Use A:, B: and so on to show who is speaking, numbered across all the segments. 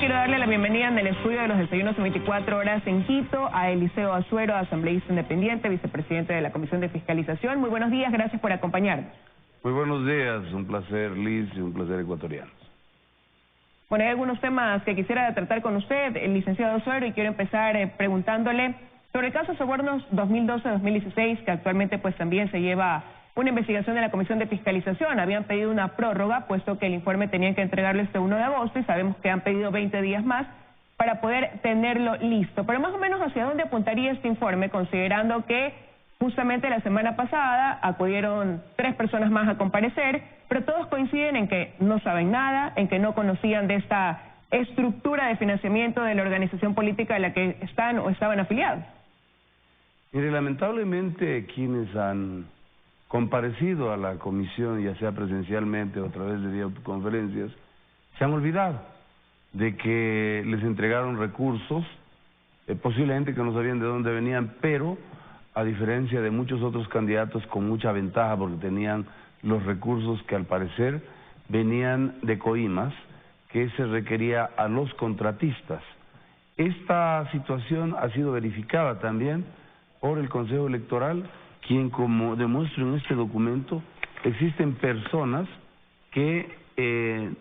A: quiero darle la bienvenida en el estudio de los desayunos 24 horas en Quito a Eliseo Azuero, asambleísta independiente, vicepresidente de la Comisión de Fiscalización. Muy buenos días, gracias por acompañarnos.
B: Muy buenos días, un placer Liz y un placer ecuatorianos.
A: Bueno, hay algunos temas que quisiera tratar con usted, el licenciado Azuero, y quiero empezar preguntándole sobre el caso Sobornos 2012-2016, que actualmente pues también se lleva una investigación de la Comisión de Fiscalización. Habían pedido una prórroga, puesto que el informe tenían que entregarlo este 1 de agosto, y sabemos que han pedido 20 días más para poder tenerlo listo. Pero más o menos, ¿hacia dónde apuntaría este informe, considerando que justamente la semana pasada acudieron 3 personas más a comparecer, pero todos coinciden en que no saben nada, en que no conocían de esta estructura de financiamiento de la organización política a la que están o estaban afiliados?
B: Mire, lamentablemente quienes han comparecido a la comisión, ya sea presencialmente o a través de videoconferencias, se han olvidado de que les entregaron recursos, posiblemente que no sabían de dónde venían, pero a diferencia de muchos otros candidatos con mucha ventaja porque tenían los recursos que al parecer venían de coimas que se requería a los contratistas. Esta situación ha sido verificada también por el Consejo Electoral, quien, como demuestra en este documento, existen personas que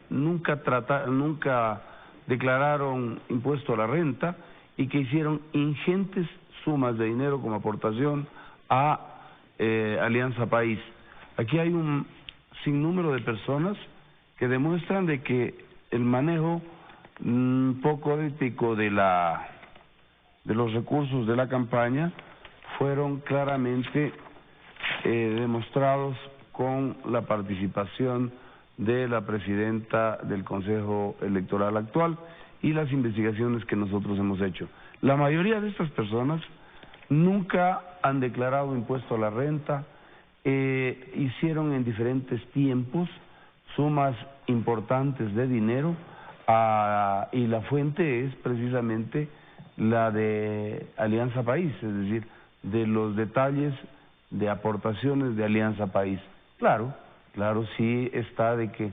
B: nunca declararon impuesto a la renta y que hicieron ingentes sumas de dinero como aportación a Alianza País. Aquí hay un sinnúmero de personas que demuestran de que el manejo poco ético de los recursos de la campaña fueron claramente demostrados con la participación de la presidenta del Consejo Electoral actual y las investigaciones que nosotros hemos hecho. La mayoría de estas personas nunca han declarado impuesto a la renta, hicieron en diferentes tiempos sumas importantes de dinero y la fuente es precisamente la de Alianza País, es decir, de los detalles de aportaciones de Alianza País. Claro, sí está de que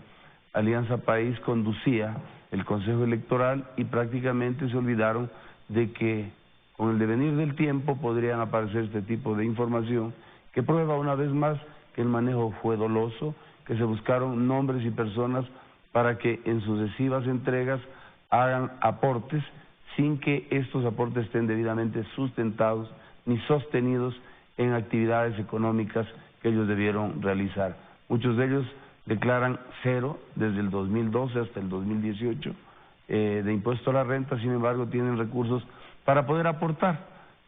B: Alianza País conducía el Consejo Electoral y prácticamente se olvidaron de que con el devenir del tiempo podrían aparecer este tipo de información que prueba una vez más que el manejo fue doloso, que se buscaron nombres y personas para que en sucesivas entregas hagan aportes sin que estos aportes estén debidamente sustentados ni sostenidos en actividades económicas que ellos debieron realizar. Muchos de ellos declaran cero desde el 2012 hasta el 2018 de impuesto a la renta, sin embargo tienen recursos para poder aportar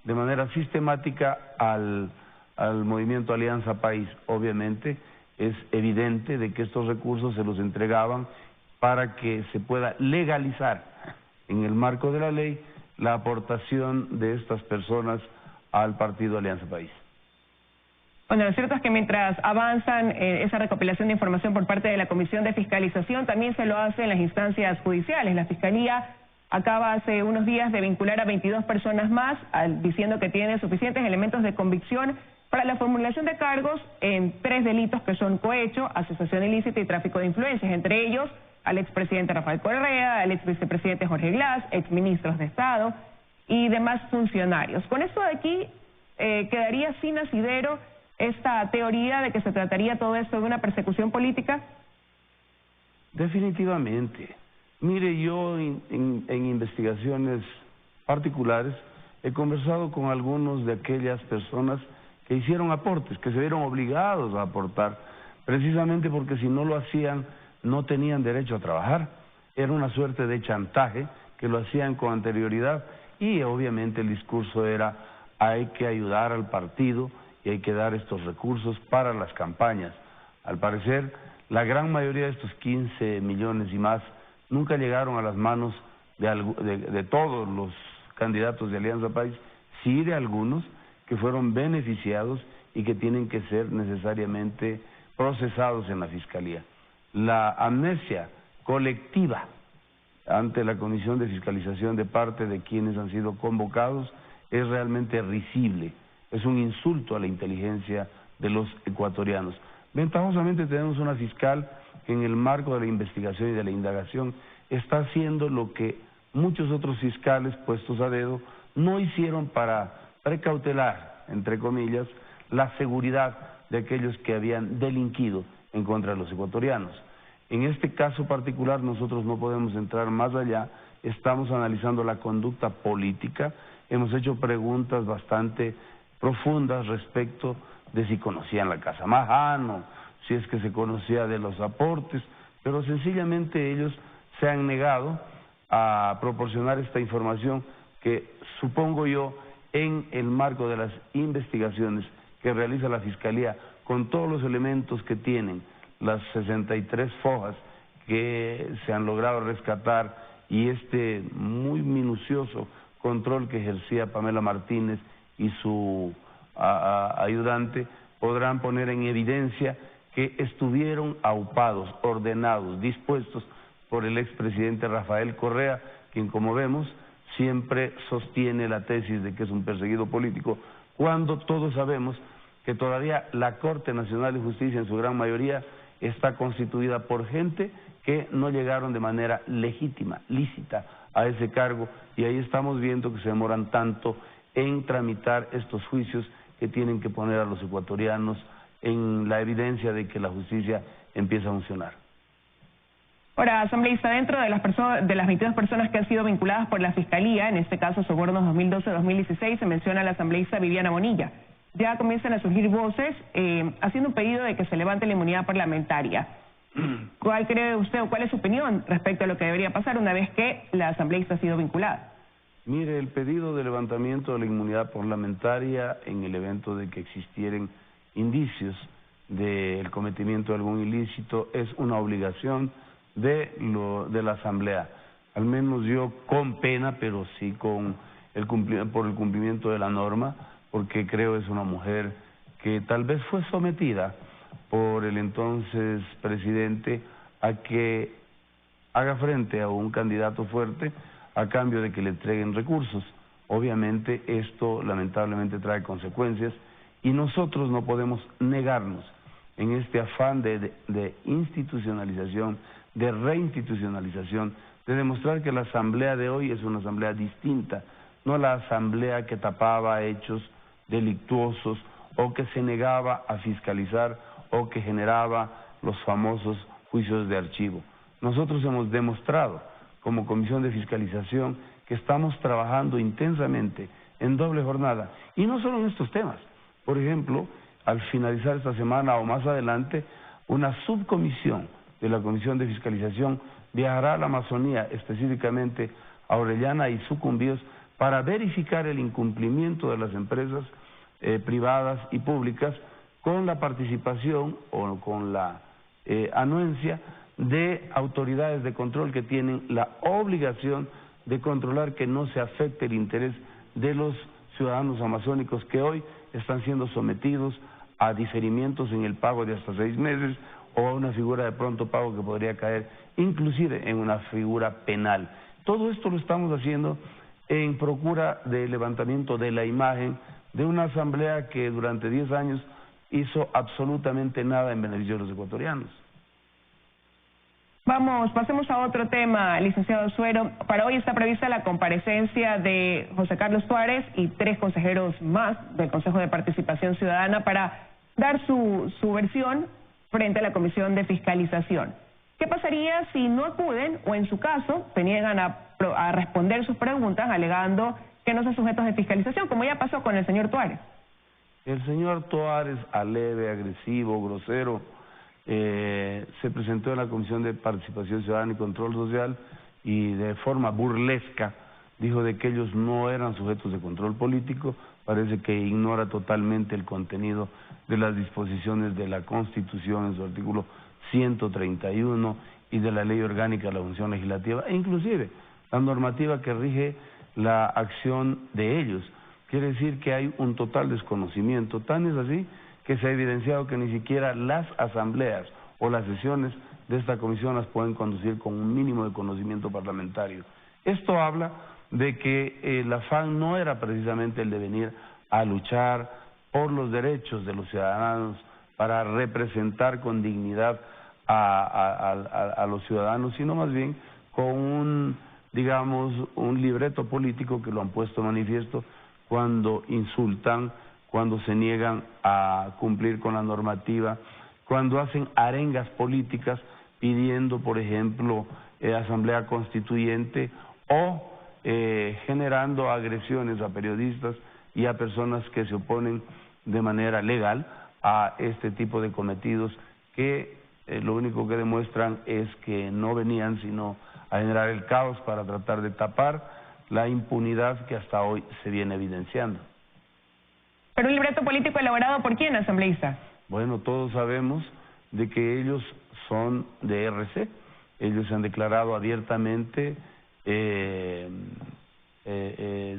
B: de manera sistemática al movimiento Alianza País. Obviamente es evidente de que estos recursos se los entregaban para que se pueda legalizar en el marco de la ley la aportación de estas personas al partido Alianza País.
A: Bueno, lo cierto es que mientras avanzan esa recopilación de información por parte de la Comisión de Fiscalización, también se lo hace en las instancias judiciales. La Fiscalía acaba hace unos días de vincular a 22 personas más, diciendo que tiene suficientes elementos de convicción para la formulación de cargos en 3 delitos que son cohecho, asociación ilícita y tráfico de influencias, entre ellos al expresidente Rafael Correa, al exvicepresidente Jorge Glass, exministros de Estado y demás funcionarios. Con esto de aquí quedaría sin asidero esta teoría de que se trataría todo esto de una persecución política.
B: Definitivamente. Mire, yo en investigaciones particulares he conversado con algunos de aquellas personas que hicieron aportes, que se vieron obligados a aportar, precisamente porque si no lo hacían no tenían derecho a trabajar. Era una suerte de chantaje que lo hacían con anterioridad y obviamente el discurso era: hay que ayudar al partido y hay que dar estos recursos para las campañas. Al parecer, la gran mayoría de estos 15 millones y más nunca llegaron a las manos de todos los candidatos de Alianza País, sí de algunos que fueron beneficiados y que tienen que ser necesariamente procesados en la Fiscalía. La amnesia colectiva ante la Comisión de Fiscalización de parte de quienes han sido convocados es realmente risible. Es un insulto a la inteligencia de los ecuatorianos. Ventajosamente tenemos una fiscal que en el marco de la investigación y de la indagación está haciendo lo que muchos otros fiscales puestos a dedo no hicieron para precautelar, entre comillas, la seguridad de aquellos que habían delinquido en contra de los ecuatorianos. En este caso particular nosotros no podemos entrar más allá, estamos analizando la conducta política, hemos hecho preguntas bastante profundas respecto de si conocían la Casa Majano, si es que se conocía de los aportes, pero sencillamente ellos se han negado a proporcionar esta información que supongo yo en el marco de las investigaciones que realiza la Fiscalía con todos los elementos que tienen, las 63 fojas que se han logrado rescatar y este muy minucioso control que ejercía Pamela Martínez y su ayudante, podrán poner en evidencia que estuvieron aupados, ordenados, dispuestos por el expresidente Rafael Correa, quien, como vemos, siempre sostiene la tesis de que es un perseguido político, cuando todos sabemos que todavía la Corte Nacional de Justicia en su gran mayoría está constituida por gente que no llegaron de manera legítima, lícita a ese cargo, y ahí estamos viendo que se demoran tanto en tramitar estos juicios que tienen que poner a los ecuatorianos en la evidencia de que la justicia empieza a funcionar.
A: Ahora, asambleísta, dentro de las 22 personas que han sido vinculadas por la Fiscalía, en este caso sobornos 2012-2016, se menciona a la asambleísta Viviana Bonilla. Ya comienzan a surgir voces haciendo un pedido de que se levante la inmunidad parlamentaria. ¿Cuál cree usted o cuál es su opinión respecto a lo que debería pasar una vez que la asambleísta ha sido vinculada?
B: Mire, el pedido de levantamiento de la inmunidad parlamentaria en el evento de que existieran indicios del cometimiento de algún ilícito es una obligación de la Asamblea, al menos yo con pena, pero sí por el cumplimiento de la norma, porque creo es una mujer que tal vez fue sometida por el entonces presidente a que haga frente a un candidato fuerte a cambio de que le entreguen recursos. Obviamente esto lamentablemente trae consecuencias y nosotros no podemos negarnos en este afán de institucionalización, de reinstitucionalización, de demostrar que la asamblea de hoy es una asamblea distinta, no la asamblea que tapaba hechos delictuosos o que se negaba a fiscalizar o que generaba los famosos juicios de archivo. Nosotros hemos demostrado como Comisión de Fiscalización que estamos trabajando intensamente en doble jornada y no solo en estos temas. Por ejemplo, al finalizar esta semana o más adelante, una subcomisión de la Comisión de Fiscalización viajará a la Amazonía, específicamente a Orellana y Sucumbíos, para verificar el incumplimiento de las empresas privadas y públicas con la participación o con la anuencia de autoridades de control que tienen la obligación de controlar que no se afecte el interés de los ciudadanos amazónicos que hoy están siendo sometidos a diferimientos en el pago de hasta 6 meses o a una figura de pronto pago que podría caer inclusive en una figura penal. Todo esto lo estamos haciendo en procura de levantamiento de la imagen de una asamblea que durante 10 años hizo absolutamente nada en beneficio de los ecuatorianos.
A: Pasemos a otro tema, licenciado Suero. Para hoy está prevista la comparecencia de José Carlos Tuárez y 3 consejeros más del Consejo de Participación Ciudadana para dar su versión frente a la Comisión de Fiscalización. ¿Qué pasaría si no acuden o en su caso se niegan a responder sus preguntas alegando que no son sujetos de fiscalización, como ya pasó con el señor Tuárez?
B: El señor Tuárez, aleve, agresivo, grosero, se presentó en la Comisión de Participación Ciudadana y Control Social y de forma burlesca dijo de que ellos no eran sujetos de control político. Parece que ignora totalmente el contenido de las disposiciones de la Constitución en su artículo 131 y de la Ley Orgánica de la Función Legislativa e inclusive la normativa que rige la acción de ellos. Quiere decir que hay un total desconocimiento, tan es así que se ha evidenciado que ni siquiera las asambleas o las sesiones de esta comisión las pueden conducir con un mínimo de conocimiento parlamentario. Esto habla de que el afán no era precisamente el de venir a luchar por los derechos de los ciudadanos, para representar con dignidad a los ciudadanos, sino más bien con digamos, un libreto político que lo han puesto de manifiesto cuando insultan, cuando se niegan a cumplir con la normativa, cuando hacen arengas políticas pidiendo, por ejemplo, asamblea constituyente o generando agresiones a periodistas y a personas que se oponen de manera legal a este tipo de cometidos que lo único que demuestran es que no venían sino a generar el caos para tratar de tapar la impunidad que hasta hoy se viene evidenciando.
A: ¿Pero un libreto político elaborado por quién, asambleísta?
B: Bueno, todos sabemos de que ellos son de RC, ellos se han declarado abiertamente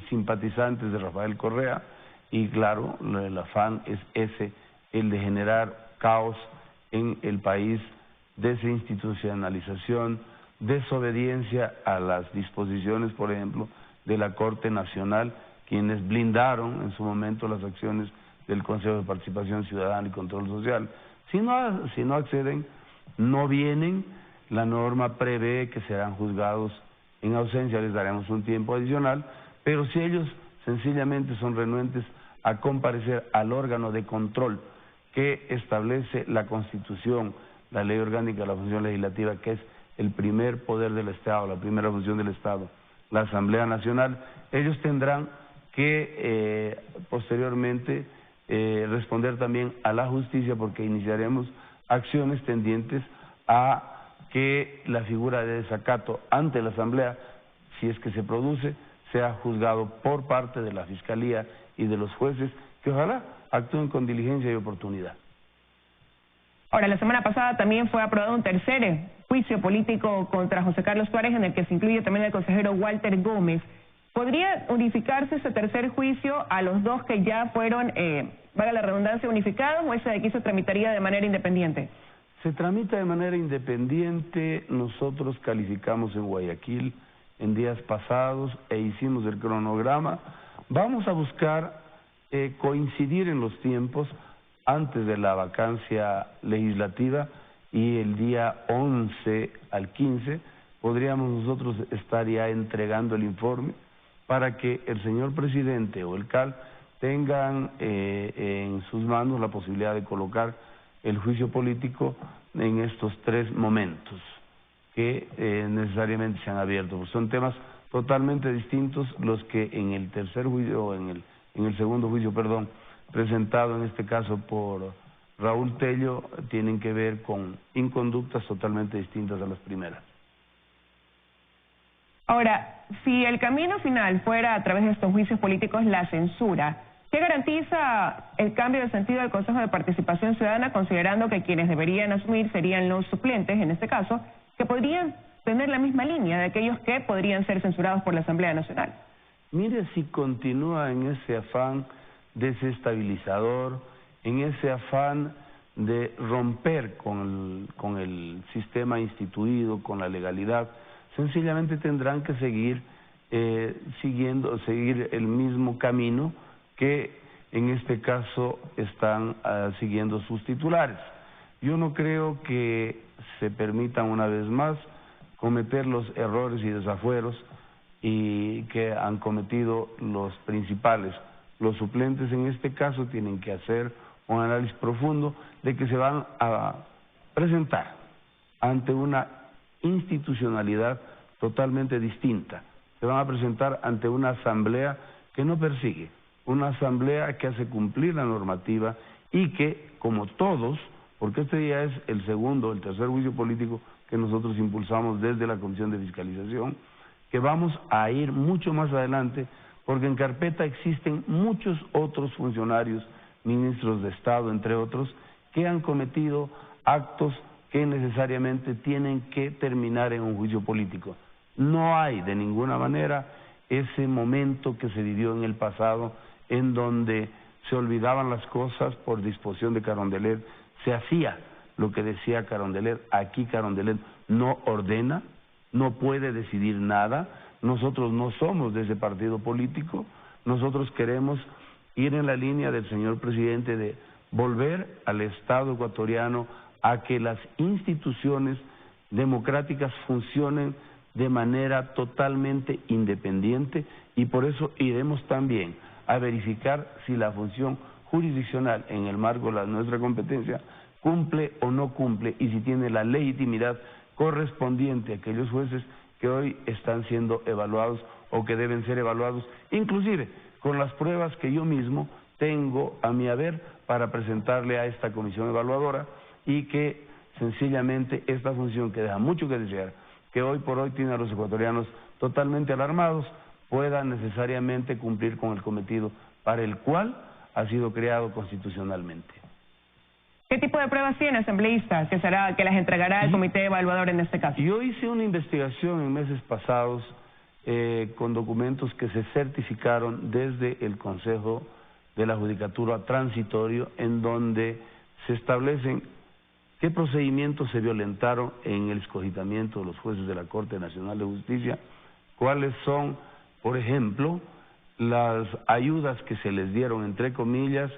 B: simpatizantes de Rafael Correa y claro, el afán es ese, el de generar caos en el país, desinstitucionalización, desobediencia a las disposiciones, por ejemplo, de la Corte Nacional, quienes blindaron en su momento las acciones del Consejo de Participación Ciudadana y Control Social. Si no acceden, no vienen, la norma prevé que serán juzgados en ausencia, les daremos un tiempo adicional, pero si ellos sencillamente son renuentes a comparecer al órgano de control que establece la Constitución, la Ley Orgánica de la Función Legislativa, que es el primer poder del Estado, la primera función del Estado, la Asamblea Nacional, ellos tendrán que posteriormente responder también a la justicia porque iniciaremos acciones tendientes a que la figura de desacato ante la Asamblea, si es que se produce, sea juzgado por parte de la Fiscalía y de los jueces, que ojalá actúen con diligencia y oportunidad.
A: Ahora, la semana pasada también fue aprobado un tercer juicio político contra José Carlos Suárez, en el que se incluye también el consejero Walter Gómez. ¿Podría unificarse ese tercer juicio a los dos que ya fueron, valga la redundancia, unificados, o ese de aquí se tramitaría de manera independiente?
B: Se tramita de manera independiente. Nosotros calificamos en Guayaquil en días pasados e hicimos el cronograma. Vamos a buscar coincidir en los tiempos antes de la vacancia legislativa y el día 11 al 15 podríamos nosotros estar ya entregando el informe para que el señor presidente o el CAL tengan en sus manos la posibilidad de colocar el juicio político en estos tres momentos que necesariamente se han abierto. Pues son temas totalmente distintos los que en el tercer juicio, en el segundo juicio, perdón, presentado en este caso por Raúl Tello, tienen que ver con inconductas totalmente distintas a las primeras.
A: Ahora, si el camino final fuera a través de estos juicios políticos la censura, ¿qué garantiza el cambio de sentido del Consejo de Participación Ciudadana, considerando que quienes deberían asumir serían los suplentes, en este caso, que podrían tener la misma línea de aquellos que podrían ser censurados por la Asamblea Nacional?
B: Mire si continúa en ese afán desestabilizador, en ese afán de romper con el sistema instituido, con la legalidad, sencillamente tendrán que seguir seguir el mismo camino que en este caso están siguiendo sus titulares. Yo no creo que se permitan una vez más cometer los errores y desafueros y que han cometido los principales. Los suplentes en este caso tienen que hacer un análisis profundo de que se van a presentar ante una institucionalidad totalmente distinta. Se van a presentar ante una asamblea que no persigue, una asamblea que hace cumplir la normativa y que, como todos, porque este ya es el tercer juicio político que nosotros impulsamos desde la Comisión de Fiscalización, que vamos a ir mucho más adelante, porque en carpeta existen muchos otros funcionarios, ministros de Estado, entre otros, que han cometido actos que necesariamente tienen que terminar en un juicio político. No hay de ninguna manera ese momento que se vivió en el pasado en donde se olvidaban las cosas por disposición de Carondelet, se hacía lo que decía Carondelet. Aquí Carondelet no ordena, no puede decidir nada. Nosotros no somos de ese partido político, nosotros queremos ir en la línea del señor presidente de volver al Estado ecuatoriano a que las instituciones democráticas funcionen de manera totalmente independiente y por eso iremos también a verificar si la función jurisdiccional en el marco de nuestra competencia cumple o no cumple y si tiene la legitimidad correspondiente a aquellos jueces que hoy están siendo evaluados o que deben ser evaluados, inclusive con las pruebas que yo mismo tengo a mi haber para presentarle a esta comisión evaluadora y que sencillamente esta función que deja mucho que desear, que hoy por hoy tiene a los ecuatorianos totalmente alarmados, pueda necesariamente cumplir con el cometido para el cual ha sido creado constitucionalmente.
A: ¿Qué tipo de pruebas tiene, asambleísta, que las entregará el comité evaluador en este caso?
B: Yo hice una investigación en meses pasados con documentos que se certificaron desde el Consejo de la Judicatura Transitorio, en donde se establecen qué procedimientos se violentaron en el escogitamiento de los jueces de la Corte Nacional de Justicia, cuáles son, por ejemplo, las ayudas que se les dieron, entre comillas,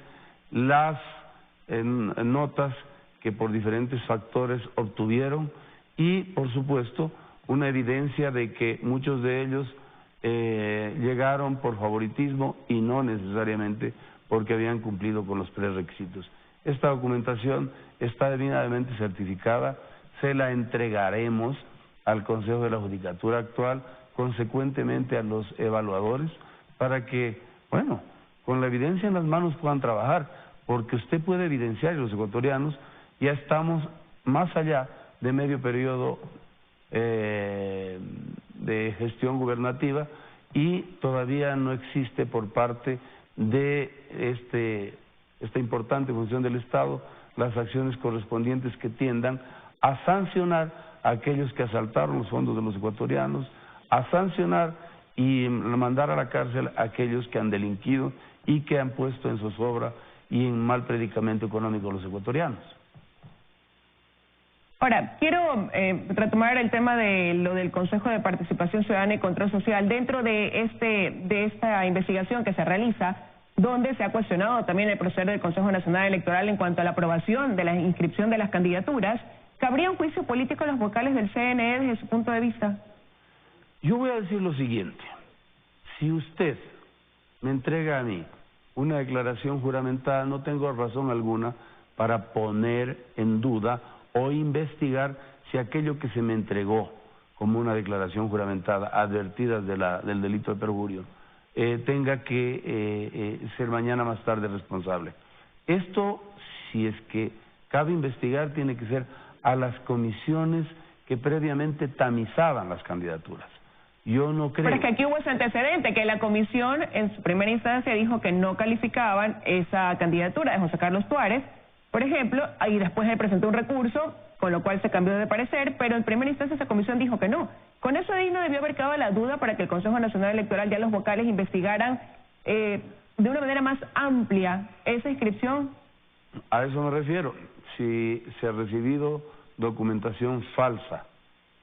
B: las notas que por diferentes factores obtuvieron y, por supuesto, una evidencia de que muchos de ellos llegaron por favoritismo y no necesariamente porque habían cumplido con los prerequisitos. Esta documentación está debidamente certificada, se la entregaremos al Consejo de la Judicatura actual, consecuentemente a los evaluadores, para que, bueno, con la evidencia en las manos puedan trabajar, porque usted puede evidenciar, y los ecuatorianos ya estamos más allá de medio periodo de gestión gubernativa y todavía no existe por parte de esta importante función del Estado las acciones correspondientes que tiendan a sancionar a aquellos que asaltaron los fondos de los ecuatorianos, a sancionar y mandar a la cárcel a aquellos que han delinquido y que han puesto en zozobra y en mal predicamento económico a los ecuatorianos.
A: Ahora, quiero retomar el tema de lo del Consejo de Participación Ciudadana y Control Social. Dentro de esta investigación que se realiza, donde se ha cuestionado también el proceder del Consejo Nacional Electoral en cuanto a la aprobación de la inscripción de las candidaturas, ¿cabría un juicio político a los vocales del CNE desde su punto de vista?
B: Yo voy a decir lo siguiente: si usted me entrega a mí una declaración juramentada, no tengo razón alguna para poner en duda o investigar si aquello que se me entregó como una declaración juramentada, advertida del delito de perjurio, tenga que ser mañana más tarde responsable. Esto, si es que cabe investigar, tiene que ser a las comisiones que previamente tamizaban las candidaturas. Yo no creo...
A: Pero es que aquí hubo ese antecedente, que la comisión en su primera instancia dijo que no calificaban esa candidatura de José Carlos Tuárez, por ejemplo, y después él presentó un recurso, con lo cual se cambió de parecer, pero en primera instancia esa comisión dijo que no. Con eso ahí no debió haber quedado la duda para que el Consejo Nacional Electoral, ya los vocales, investigaran de una manera más amplia esa inscripción.
B: A eso me refiero. Si se ha recibido documentación falsa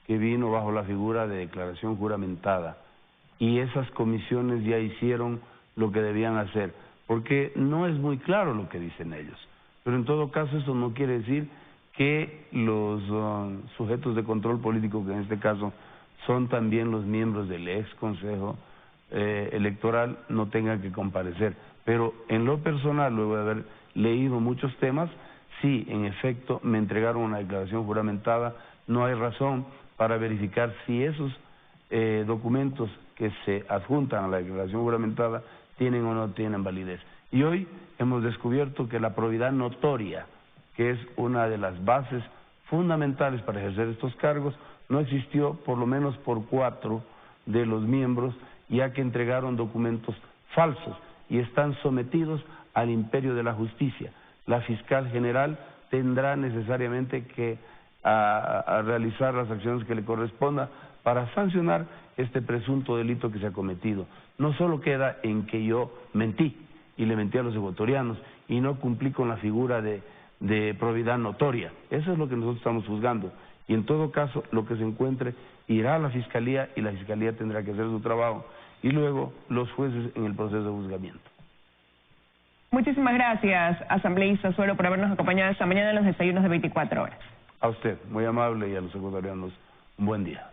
B: que vino bajo la figura de declaración juramentada y esas comisiones ya hicieron lo que debían hacer, porque no es muy claro lo que dicen ellos, pero en todo caso eso no quiere decir que los sujetos de control político, que en este caso son también los miembros del ex Consejo Electoral, no tengan que comparecer. Pero en lo personal, luego de haber leído muchos temas, sí, en efecto, me entregaron una declaración juramentada, no hay razón para verificar si esos documentos que se adjuntan a la declaración juramentada tienen o no tienen validez. Y hoy hemos descubierto que la probidad notoria, que es una de las bases fundamentales para ejercer estos cargos, no existió por lo menos por 4 de los miembros, ya que entregaron documentos falsos y están sometidos al imperio de la justicia. La fiscal general tendrá necesariamente que a realizar las acciones que le corresponda para sancionar este presunto delito que se ha cometido. No solo queda en que yo mentí y le mentí a los ecuatorianos y no cumplí con la figura de probidad notoria. Eso es lo que nosotros estamos juzgando. Y en todo caso, lo que se encuentre irá a la Fiscalía y la Fiscalía tendrá que hacer su trabajo y luego los jueces en el proceso de juzgamiento.
A: Muchísimas gracias, asambleísta Suero, por habernos acompañado esta mañana en los desayunos de 24 horas.
B: A usted, muy amable, y a los ecuatorianos, un buen día.